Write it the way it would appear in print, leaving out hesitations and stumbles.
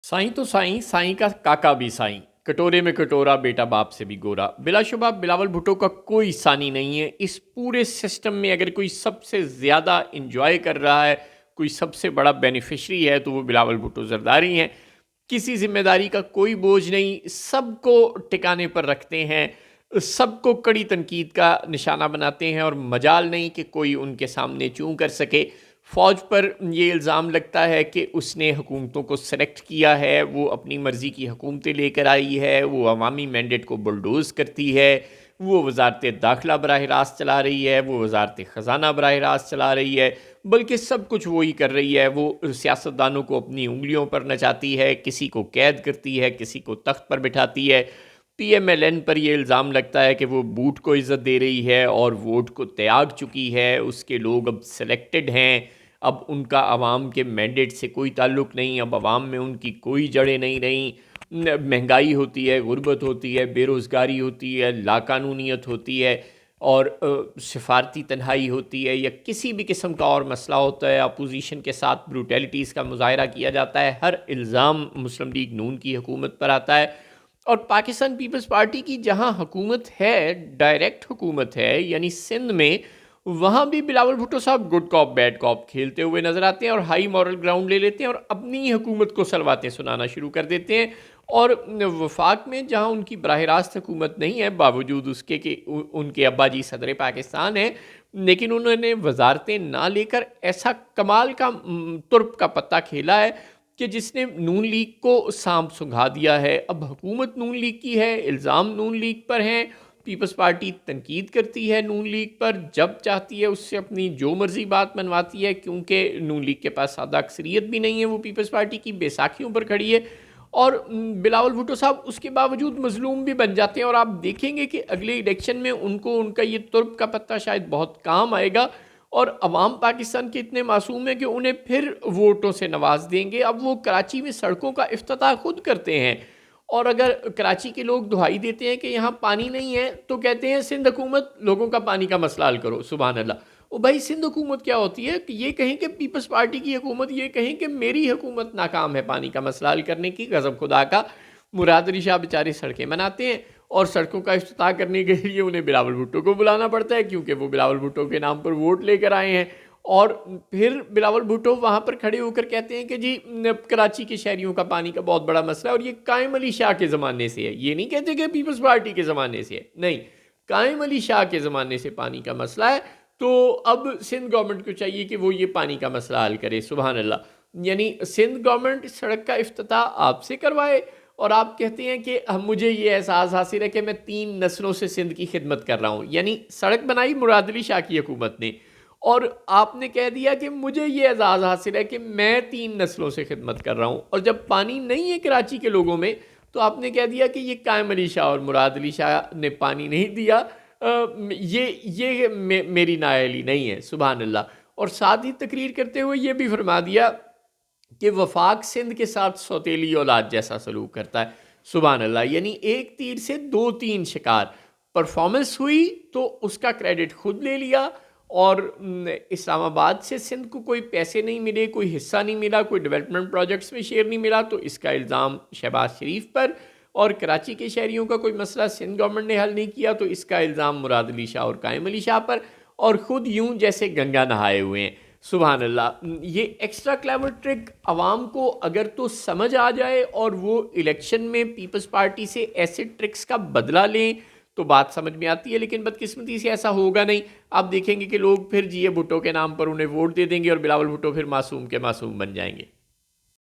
साईं तो साईं, साईं का काका भी साईं, कटोरे में कटोरा, बेटा बाप से भी गोरा। बिलाशुबा बिलावल भुट्टो का कोई सानी नहीं है। इस पूरे सिस्टम में अगर कोई सबसे ज़्यादा इंजॉय कर रहा है, कोई सबसे बड़ा बेनिफिशरी है, तो वो बिलावल भुट्टो जरदारी हैं। किसी जिम्मेदारी का कोई बोझ नहीं, सबको टिकाने पर रखते हैं, सबको कड़ी तनकीद का निशाना बनाते हैं और मजाल नहीं कि कोई उनके सामने चूं कर सके। फ़ौज पर ये इल्ज़ाम लगता है कि उसने हुकूमतों को सेलेक्ट किया है, वो अपनी मर्ज़ी की हुकूमतें लेकर आई है, वो अवामी मैंडेट को बुलडोज़ करती है, वो वजारत दाखिला बराह रास्त चला रही है, वो वजारत ख़जाना बराह रास्त चला रही है, बल्कि सब कुछ वही कर रही है। वो सियासतदानों को अपनी उंगलियों पर नचाती है, किसी को कैद करती है, किसी को तख्त पर बिठाती है। PMLN पर यह इल्ज़ाम लगता है कि वो बूट को इज़्ज़त दे रही है और वोट को त्याग चुकी है, उसके लोग अब सेलेक्टेड हैं, अब उनका अवाम के मैंडेट से कोई ताल्लुक़ नहीं, अब अवाम में उनकी कोई जड़ें नहीं रहीं। महंगाई होती है, गुर्बत होती है, बेरोज़गारी होती है, लाकानूनीत होती है और सिफारती तन्हाई होती है, या किसी भी किस्म का और मसला होता है, अपोजिशन के साथ ब्रूटैलिटीज़ का मुज़ाहरा किया जाता है, हर इल्ज़ाम मुस्लिम लीग नून की हुकूमत पर आता है। और पाकिस्तान पीपल्स पार्टी की जहां हुकूमत है, डायरेक्ट हुकूमत है, यानी सिंध में, वहां भी बिलावल भुट्टो साहब गुड कॉप बैड कॉप खेलते हुए नजर आते हैं और हाई मॉरल ग्राउंड ले लेते हैं और अपनी हुकूमत को सलवातें सुनाना शुरू कर देते हैं। और वफाक में जहां उनकी बराह रास्त हुकूमत नहीं है, बावजूद उसके कि उनके अब्बा जी सदर पाकिस्तान हैं, लेकिन उन्होंने वजारतें ना लेकर ऐसा कमाल का तुर्प का पत्ता खेला है कि जिसने नून लीग को सांप सुंघा दिया है। अब हुकूमत नून लीग की है, इल्ज़ाम नून लीग पर हैं, पीपल्स पार्टी तनकीद करती है नून लीग पर, जब चाहती है उससे अपनी जो मर्जी बात मनवाती है, क्योंकि नून लीग के पास सादा अक्सरियत भी नहीं है, वो पीपल्स पार्टी की बैसाखियों पर खड़ी है। और बिलावल भुट्टो साहब उसके बावजूद मजलूम भी बन जाते हैं और आप देखेंगे कि अगले इलेक्शन में उनको उनका ये तुर्प का पत्ता शायद बहुत काम आएगा और अवाम पाकिस्तान के इतने मासूम हैं कि उन्हें फिर वोटों से नवाज देंगे। अब वो कराची में सड़कों का इफ्तिताह खुद करते हैं और अगर कराची के लोग दुहाई देते हैं कि यहाँ पानी नहीं है, तो कहते हैं सिंध हुकूमत लोगों का पानी का मसला हल करो। सुभान अल्लाह। ओ भाई, सिंध हुकूमत क्या होती है कि ये कहें कि पीपल्स पार्टी की हुकूमत, ये कहें कि मेरी हुकूमत नाकाम है पानी का मसला हल करने की। गज़ब खुदा का। मुराद अली शाह बेचारे सड़कें बनाते हैं और सड़कों का इफ्तिताह करने के लिए उन्हें बिलावल भुट्टो को बुलाना पड़ता है, क्योंकि वो बिलावल भुट्टो के नाम पर वोट लेकर आए हैं। और फिर बिलावल भुट्टो वहाँ पर खड़े होकर कहते हैं कि जी कराची के शहरियों का पानी का बहुत बड़ा मसला है और ये कायम अली शाह के ज़माने से है। ये नहीं कहते कि पीपल्स पार्टी के ज़माने से है, नहीं, कायम अली शाह के ज़माने से पानी का मसला है। तो अब सिंध गवर्नमेंट को चाहिए कि वो ये पानी का मसला हल करे। सुभान अल्लाह। यानी सिंध गवर्नमेंट सड़क का इफ्तिताह आपसे करवाए और आप कहते हैं कि मुझे ये एहसास हासिल है कि मैं 3 नस्लों से सिंध की खिदमत कर रहा हूँ। यानी सड़क बनाई मुराद अली शाह की हुकूमत ने और आपने कह दिया कि मुझे ये एजाज़ हासिल है कि मैं 3 नस्लों से खिदमत कर रहा हूँ। और जब पानी नहीं है कराची के लोगों में, तो आपने कह दिया कि ये कायम अली शाह और मुराद अली शाह ने पानी नहीं दिया। मेरी नाअहली नहीं है। सुभान अल्लाह। और साथ ही तकरीर करते हुए ये भी फरमा दिया कि वफाक सिंध के साथ सौतेली औलाद जैसा सलूक करता है। सुभान अल्लाह। यानी एक तीर से 2-3 शिकार। परफॉर्मेंस हुई तो उसका क्रेडिट खुद ले लिया और इस्लामाबाद से सिंध को कोई पैसे नहीं मिले, कोई हिस्सा नहीं मिला, कोई डेवलपमेंट प्रोजेक्ट्स में शेयर नहीं मिला, तो इसका इल्ज़ाम शहबाज शरीफ पर। और कराची के शहरियों का कोई मसला सिंध गवर्नमेंट ने हल नहीं किया, तो इसका इल्ज़ाम मुराद अली शाह और कायम अली शाह पर। और ख़ुद यूं जैसे गंगा नहाए हुए हैं। सुभान अल्लाह। ये एक्स्ट्रा क्लेवर ट्रिक आवाम को अगर तो समझ आ जाए और वो इलेक्शन में पीपल्स पार्टी से ऐसे ट्रिक्स का बदला लें तो बात समझ में आती है, लेकिन बदकिस्मती से ऐसा होगा नहीं। आप देखेंगे कि लोग फिर जिए भुट्टो के नाम पर उन्हें वोट दे देंगे और बिलावल भुट्टो फिर मासूम के मासूम बन जाएंगे।